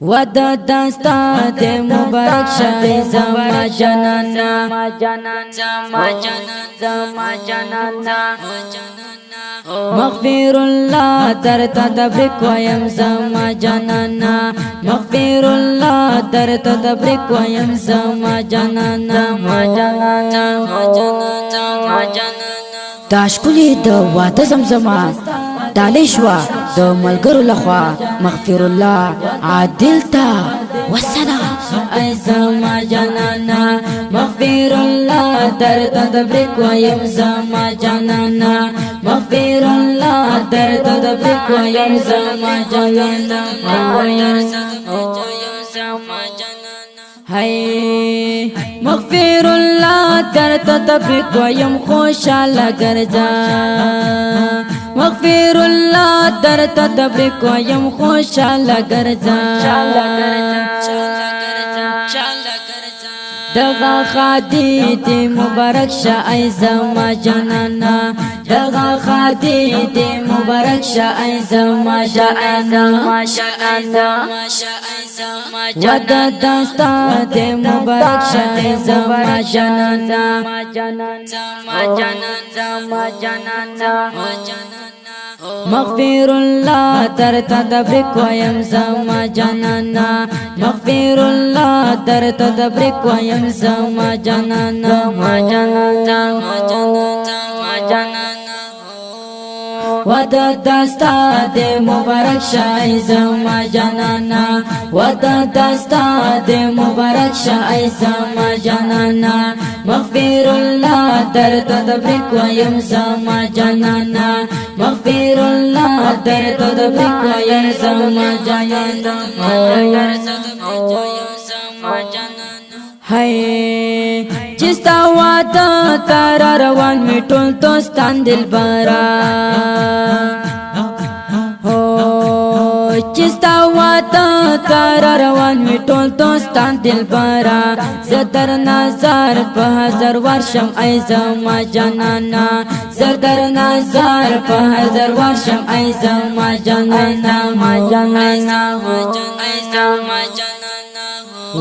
ودا داستا دے مبارک شاہی زما جنانا مغفر اللہ در تدبرک ویم زما جنانا مغفر اللہ در تدبرک ویم زما جنانا تاشکلی د واده زمزما دالی شوا د ملګرو لخوا مغفر الله عادل تا والسلام ای زما جنانا مغفر الله در تدبرک ویم زما جنانا مغفر الله در تدبرک ویم زما جنانا هی مغفر الله در تدبرک ویم خوشحال گرځا مغفر الله در تدبرک ویم خوشحال گرځا دغه خادی دی مبارک شه ای زما جنانا دغه خادی دی مبارک شه ای زما جنانا ودا داستا دی مبارک شه ای زما جنانا مغفر الله در تدبرک ویم زما جنانا مغفر الله در تدبرک ویم زما جنانا ودا داستا دے مبارک شاہی زما جنانا ودا داستا دے مبارک شاہی زما جنانا مغفر اللہ در تدبرک ویم زما جنانا مغفر اللہ در تدبرک ویم زما جنانا ہے چستا وادا تارا روان می ټول دوستان دلبرا چستا وادا تارا روان می ټول دوستان دلبرا زدر نظر په هزار ورشم ای زما جنانا زدر نظر په هزار ورشم ای زما جنانا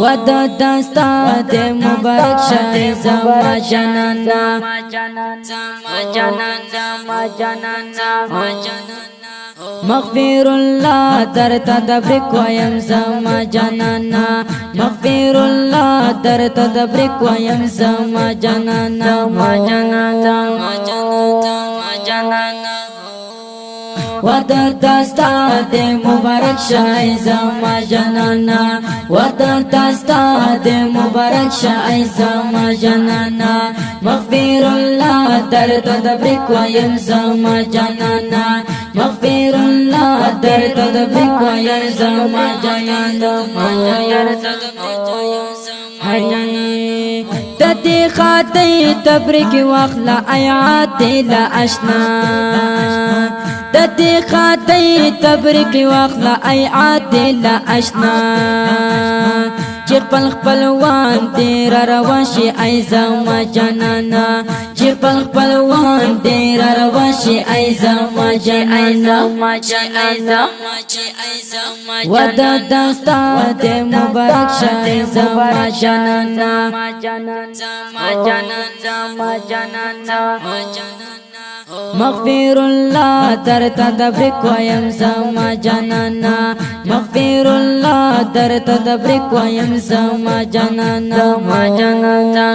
ودا داستا دے مبارک شاہی زما جنانا مغفر اللہ در تدبرک ویم زما جنانا مغفر اللہ در تدبرک ویم زما جنانا ودا داستا دے مبارک شاہی زما جنانا ودا داستا دے مبارک شاہی زما جنانا مغفر اللہ در تدبرک ویم زما جنانا مغفر اللہ در تدبرک ویم زما جنانا تدی خاتی تبرک واخلا ایات لا اشنا تدی خاتی تبرک واخلا ایات لا اشنا چیر پل خپلوان تیر رواشی ای زما جنانا چیر پل خپلوان تیر رواشی ای زما جنانا ودا داستا دے مبارک شاہی زما جنانا مغفر اللہ در تدبرک ویم زما جنانا مغفر اللہ در تدبرک ویم زما جنانا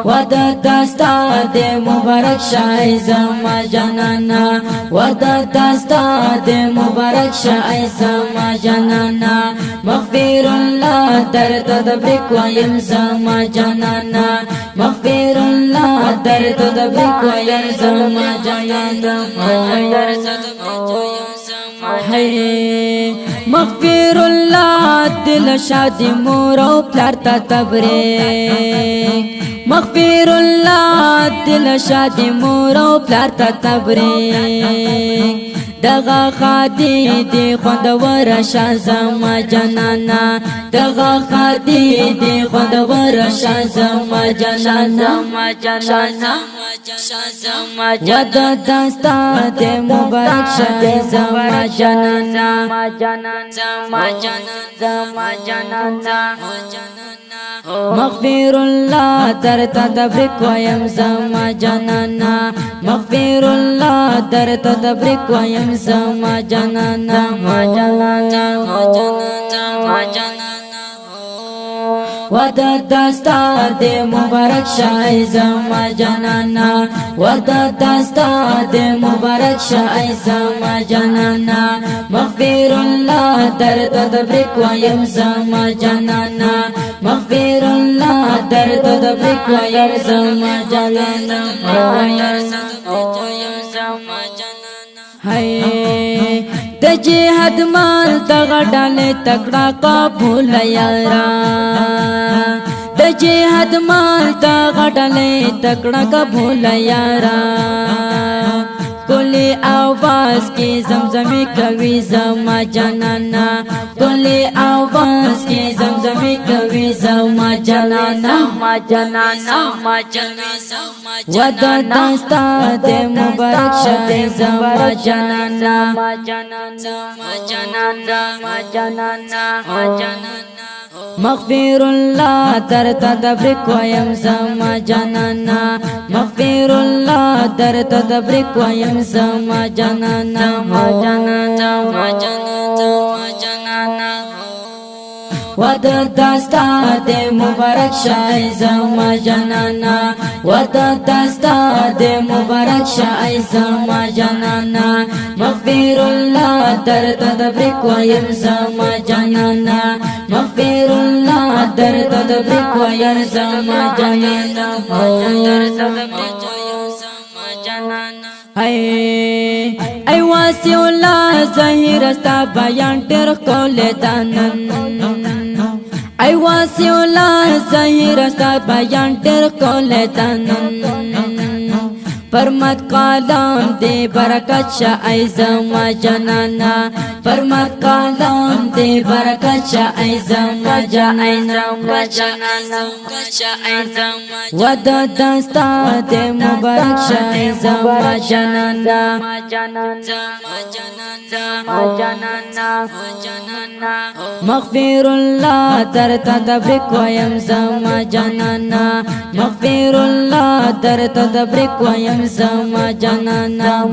ودا داستا دے مبارک شاہی زما جنانا ودا داستا دے مبارک شاہی زما جنانا مغفر اللہ در تدبرک ویم زما جنانا مغفر اللہ در تدبرک ویم زما جنانا مغفر اللہ دل شادی مورو پلار تا تبریک مغفر اللہ دل شادی مورو پلار تا تبریک دغه خادي دی خوندور شازم جنانا دغه خادي دی خوندور شازم جنانا ود دستا دی مبارک شازم جنانا مغفر الله در تدبرک ویم زما جنانا مغفر الله در تدبرک ویم زما جنانا ود دستا دی مبارک شای زما جنانا ود دستا دی مبارک شای زما جنانا مغفر الله در تدبرک ویم زما جنانا مغفر الله در تدبرک ویم زما جنانا hay د جهاد مال دغه ډاله تکړه قبول یارا د جهاد مال دغه ډاله تکړه قبول یارا کولی आवाज کی زمزمی کوي زما جنانا کولی आवाज کی زمزمی کوي زما جنانا ود دستا د مبارک شه زما جنانا مغفر الله در تدبرک ویم زما جنانا مغفر الله در تدبرک ویم زما جنانا ود دستا د مبارک شای زما جنانا ود دستا د مبارک شای زما جنانا مغفر الله در تدبرک ویم زما جنانا مغفر الله در تدبرک ویم زما جنانا ای واسی الله ظاهر استا بیان ډېر کول دانن ای واسی الله ظاهر استا بیان ډېر کول دانن پرمت قلم دے برکت شاہ ای زما جنانا پرمت قلم دے برکت شاہ ای زما جنانا ود دستا دے مبارک شاہ ای زما جنانا مغفر الله در تدبرک ویم زما جنانا مغفر الله در تدبرک ویم زما جنانا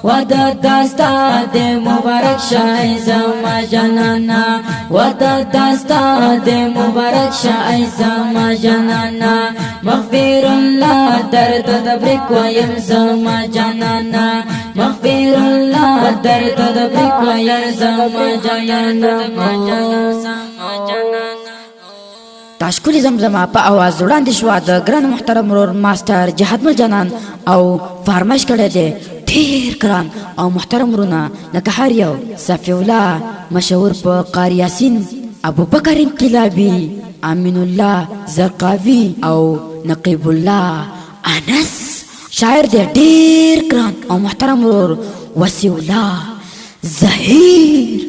ود دستا د مبارک شای زما جنانا ود دستا د مبارک شای زما جنانا مغفر الله در تدبرک ویم زما جنانا مغفر الله در تدبرک ویم زما جنانا تاشکولی زمزمه په आवाज وړاندې شو د ګران محترم رور ماستر جهاد مل جنان او فرمایش کړی دی ډیر ګران او محترم رونه لکه هر یو صفی الله مشهور په قاری یاسین ابو بکر انقلابی امین الله زرقاوی او نقیب الله انس شاعر دی ډیر ګران او محترم رور وسی الله ظهیر